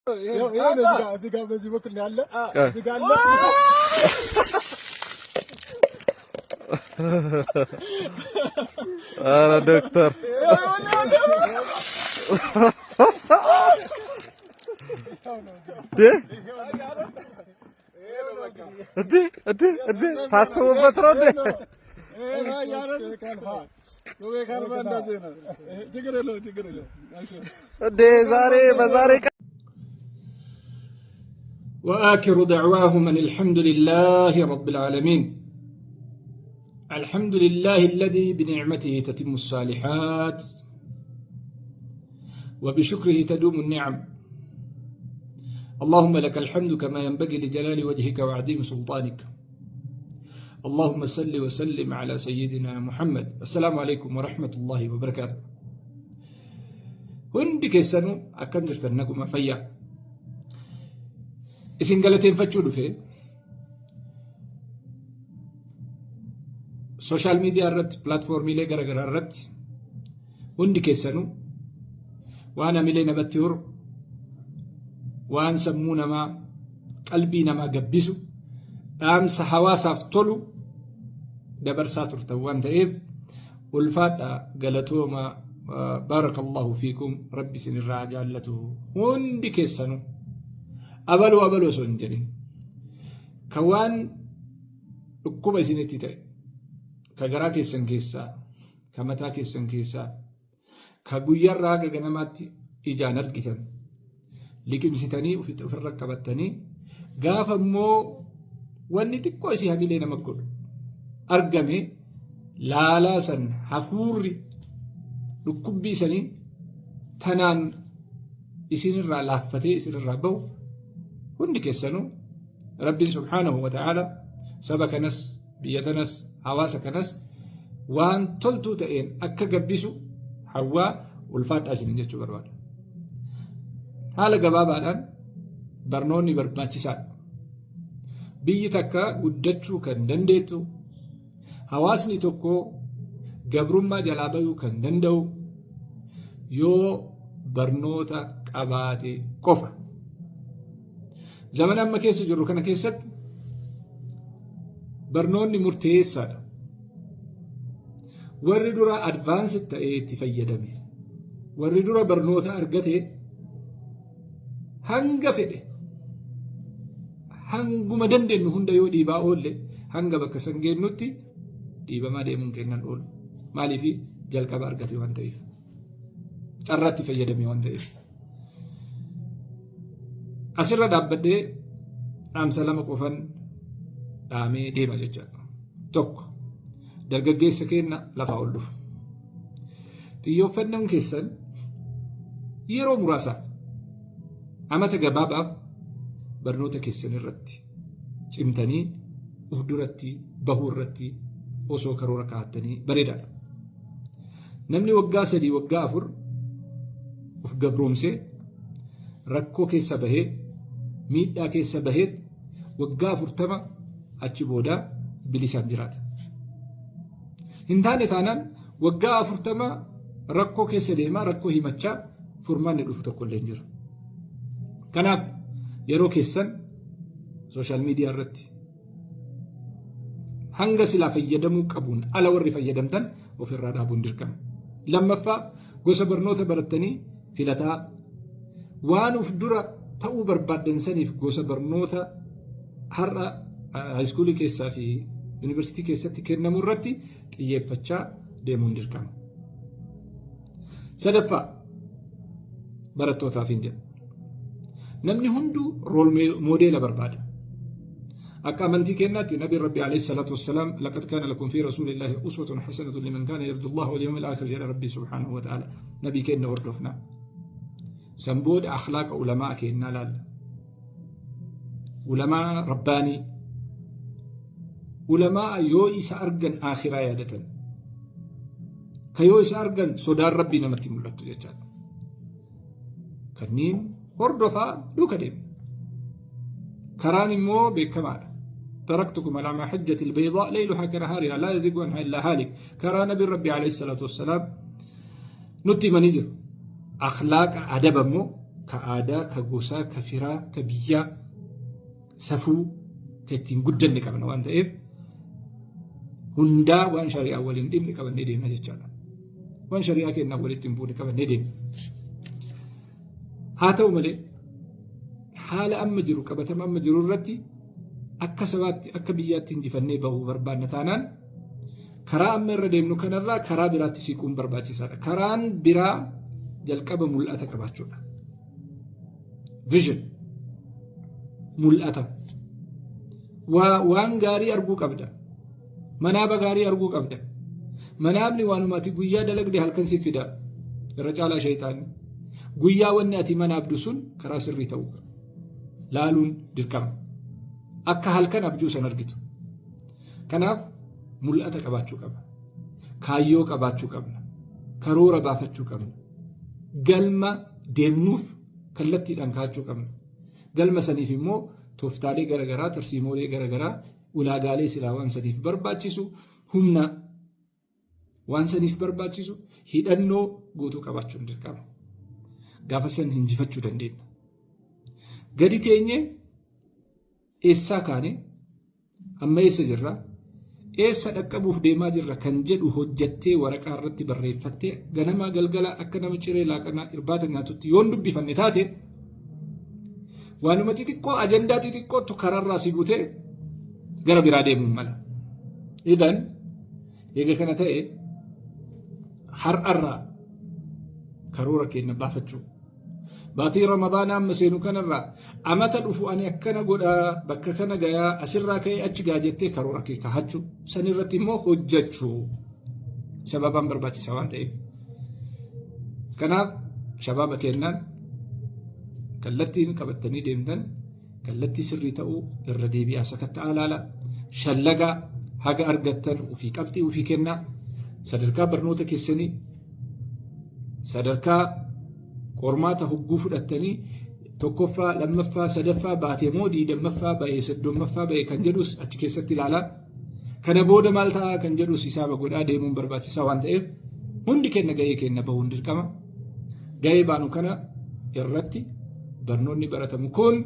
እዚህ ጋር በዚህ በኩል ነው ያለ እዚህ ጋር አለ ኧረ ዶክተር ታስቦበት ነው እንዴ ዛሬ በዛሬ وآخر دعواهم أن الحمد لله رب العالمين الحمد لله الذي بنعمته تتم الصالحات وبشكره تدوم النعم اللهم لك الحمد كما ينبغي لجلال وجهك وعظيم سلطانك اللهم صل وسلم على سيدنا محمد السلام عليكم ورحمة الله وبركاته هندي كيسانو أكم جرتنكم فيا إسن قالتين فتشودو في سوشال ميديا الرت بلاتفورمي لي غرغر الرت هندي كيسانو وانا ملي نبتيور وان سمونا ما قلبينا ما قبسو أمس حواسا فتولو دبرسا ترتوان تأيب والفات قالتوما بارك الله فيكم ربي سن الراجع لته هندي كيسانو أبلو سنجرين كوان ركوبة سنتي تأي كجرا كيسن كيسا كمتا كيسن كيسا كبوير راجع جنماتي إجانر كيسن لكن ستاني وفي الركبتني قاف مو واني تكو سي هبيلينا مكول أرقمي لالا سن حفوري ركوبي سنين تنان إسين الرا لافتي إسين الرا بو هندي كيسانو ربي سبحانه وتعالى سبك نس بيتنس حواسك نس وان تلتو تأين أكا قبسو حوا والفات أسن جتشو برباد هالا قبابا الآن برنوني برباتسان بيتكا ودتشو كان دنديتو حواسني توكو قبرما جلابيو كان دندو يو برنوتا قباتي قفا زمن أما كيس جرو كان كيست برنوني مرتيسا وردورا أدفانس تأيتي فيدمي وردورا برنوتا أرغتي هنگا فده هنگو مدندن هندا يو ديبا أولي هنگا بكا سنگين نوتي ديبا ما دي ممكن نقول مالي في جلقا بأرغتي وانتايف أراتي فيدمي وانتايف أسرى دابدي أم سلام قفن آمي ديما ججا توك درجة سكينة لفا أولف تيو فنن كيسن يرو مراسا أما تجبابا برنوتا كيسن الرتي جمتني أفدرتي بهورتي وسو كرو ركعتني بريدا نمني وقا سدي وقا أفر أف قبرومسي ركو كيسا بهي ميدا كيسا بهيت وقا فرتما أتشبودا بلسان جرات هنتاني تانان وقا فرتما ركو كيسا ديما ركو همتشا فرمان ندوفتو كل انجر كناب يرو كيسان سوشال ميديا الرتي هنگا سلا فيدمو قبون على وري فيدمتن وفي الرادابون دركم لما فا قوسا برنوتا برتني فلتا وانو فدورا تاو بربادن سنيف قوسا برنوتا هرا هايسكولي كيسا في يونيفرسيتي كيسا تكيرنا مرتي تييب فتشا ديمون دركم سدفا برتوتا فينجا نمني هندو رول موديل بربادا أكا منتي كيناتي نبي ربي عليه الصلاة والسلام لقد كان لكم في رسول الله أسوة حسنة لمن كان يرجو الله واليوم الآخر جل ربي سبحانه وتعالى نبي كينا وردفنا سنبود أخلاق علماء كينا لال علماء رباني علماء يوئس أرغن آخرة يادة كيوئس أرغن صدار ربي نمتي ملتو جاتشان كنين وردفا دوكا ديم كراني مو بكمال تركتكم على محجة البيضاء ليلها كنهارها لا يزيغ عنها إلا هالك كرا نبي ربي عليه الصلاة والسلام نتي منيجر أخلاق أدب مو ka aadaa, ka gosaa, ka firaa, ka biyyaa, safuu ka ittiin guddanne qabna waan ta'eef hundaa waan shari'aa waliin dhimmi qabannee deemna jechaadha. Waan shari'aa kennaa walitti hin buune qabannee deemna. Haa ta'u malee haala amma jiru qabatama amma jiru irratti akka sabaatti akka biyyaatti injifannee bahuu barbaanna taanaan karaa amma irra deemnu kanarraa karaa biraatti siquun barbaachisaadha. Karaan biraa jalqaba mul'ata qabaachuudha. Vision mul'ata. Waan gaarii arguu qabda. Manaaba gaarii arguu qabda. Manaabni waanumaati guyyaa dalagde halkan si fida. Irra caalaa shayitaanni. Guyyaa wanni ati manaabdu sun karaa sirrii ta'uu laaluun dirqama. Akka halkan abjuu san argitu. Kanaaf mul'ata qabaachuu qaba. Kaayyoo qabaachuu qabna. Karoora baafachuu qabna. Galma deemnuuf kallattiidhaan kaachuu qabna. Galma saniif immoo tooftaalee garagaraa, tarsiimoolee garagaraa, ulaagaalee silaa waan saniif barbaachisu, humna waan saniif barbaachisu, hidhannoo guutuu qabaachuun dirqama. Gaafa san injifachuu dandeenya. Gadi teenyee eessaa kaane amma eessa jirra? Eessa dhaqqabuuf deemaa jirra kan jedhu hojjattee waraqaa irratti barreeffattee ganamaa galgala akka nama ciree laaqanaa irbaata nyaatutti yoon dubbifanne taate waanuma xixiqqoo ajandaa xixiqqootu kararraa si guutee gara biraa deemuun mala. Idan eega kana ta'e har'arraa karoora keenya baafachuu. Baatii Ramadaanaa amma seenu kanarraa amata dhufu ani akkana godhaa bakka kana gayaa asirraa ka'ee achi gaa jettee karoora kee kaahachuu. Sanirratti immoo hojjechuu sababaan barbaachisaa waan ta'eef. Kanaaf shabaaba kennaan kallattiin qabattanii deemtan kallattii sirrii ta'uu irra deebi'aa sakatta'aa laala. Shallagaa haga argattan ofii qabxii ofii kennaa. Sadarkaa barnoota keessanii sadarkaa qormaata hogguu fudhattanii tokkoffaa, lammaffaa, sadaffaa baatee moo diidammaffaa bahee soddommaffaa bahee kan jedhus achi keessatti ilaalaa. Kana booda maal ta'a kan jedhus hisaaba godhaa deemuun barbaachisaa waan ta'eef hundi kenna gahee kenna bahuun dirqama. Gahee baanu kana irratti barnoonni baratamu kun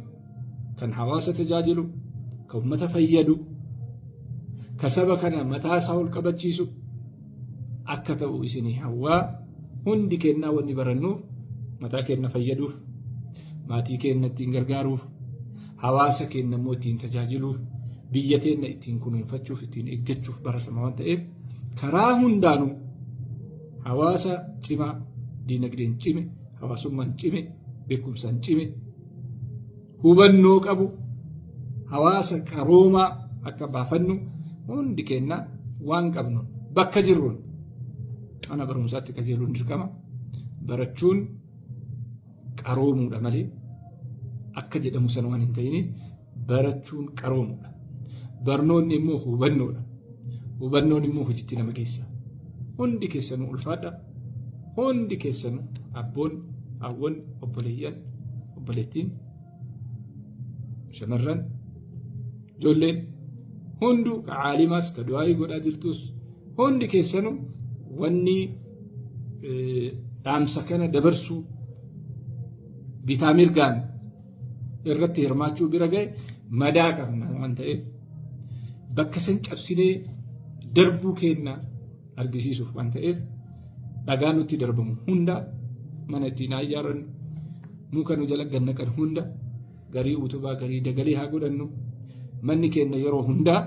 kan hawaasa tajaajilu, kan uummata fayyadu, kan saba kana mataa isaa ol qabachiisu akka ta'u isinii hawwaa hundi kennaa wanni barannuuf mataa keenya fayyaduuf, maatii keenya ittiin gargaaruuf, hawaasa keenya immoo ittiin tajaajiluuf, biyya keenya ittiin kunuunfachuuf, ittiin eeggachuuf baratama waan ta'eef karaa hundaanuu hawaasa cimaa, diinagdeen cime, hawaasummaan cime, beekumsaan cime, hubannoo qabu, hawaasa qaroomaa akka baafannu hundi keenya waan qabnu bakka jirruun mana barumsaatti qajeeluun dirqama. Barachuun qaroomuudha malee akka jedhamu san waan hin ta'in barachuun qaroomuudha. Barnoonni immoo hubannoodha. Hubannoon immoo hojiitti nama geessa. Hundi keessanuu ulfaadha. Hundi keessanuu abboon, hawwan, obboleeyyan, obboleettiin, shamarran, ijoolleen hunduu ka caalimaas ka du'aayii godhaa jirtus hundi keessanuu wanni dhaamsa kana dabarsuu bitaa mirgaan irratti hirmaachuu bira ga'e madaa qabna waan ta'eef bakka san cabsinee darbuu keenya argisiisuuf waan ta'eef dhagaa nutti darbamu hunda mana ittiin haa ijaarannu muka nu jala gannaqan hunda garii utubaa garii dagalee haa godhannu. Manni keenya yeroo hundaa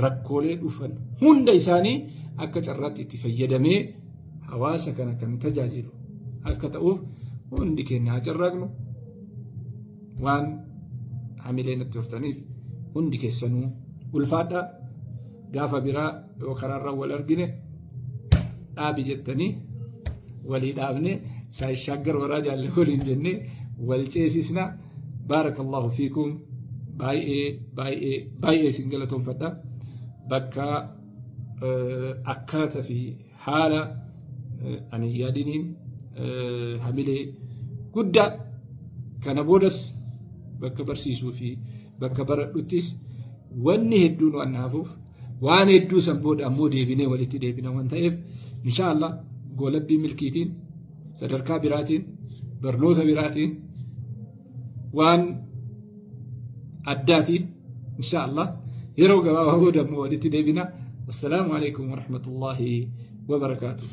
rakkoolee dhufan hunda isaanii akka carraatti itti fayyadamee hawaasa kana kan tajaajilu akka ta'uuf hundi keenya haa carraaqnu. Waan hamilee natti hortaniif hundi keessanuu ulfaadhaa. Gaafa biraa yoo karaarra wal argine dhaabi jettanii walii dhaabne saayishaggar waraa jaalle waliin jennee wal ceesisna. Baarakallahu fiikum. Baay'ee isin galatoomfadha. Bakka akkaataa fi haala ani yaadiniin hamilee guddaa kana boodas bakka barsiisuu fi bakka baradhuttis wanni hedduun waan naafuuf waan hedduu san booda ammoo deebinee walitti deebina waan ta'eef inshaallah goolabbii milkiitiin sadarkaa biraatiin برنوتا براتين وان عداتين إن شاء الله يروق وهو دم وديتي ديبنا. السلام عليكم ورحمة الله وبركاته.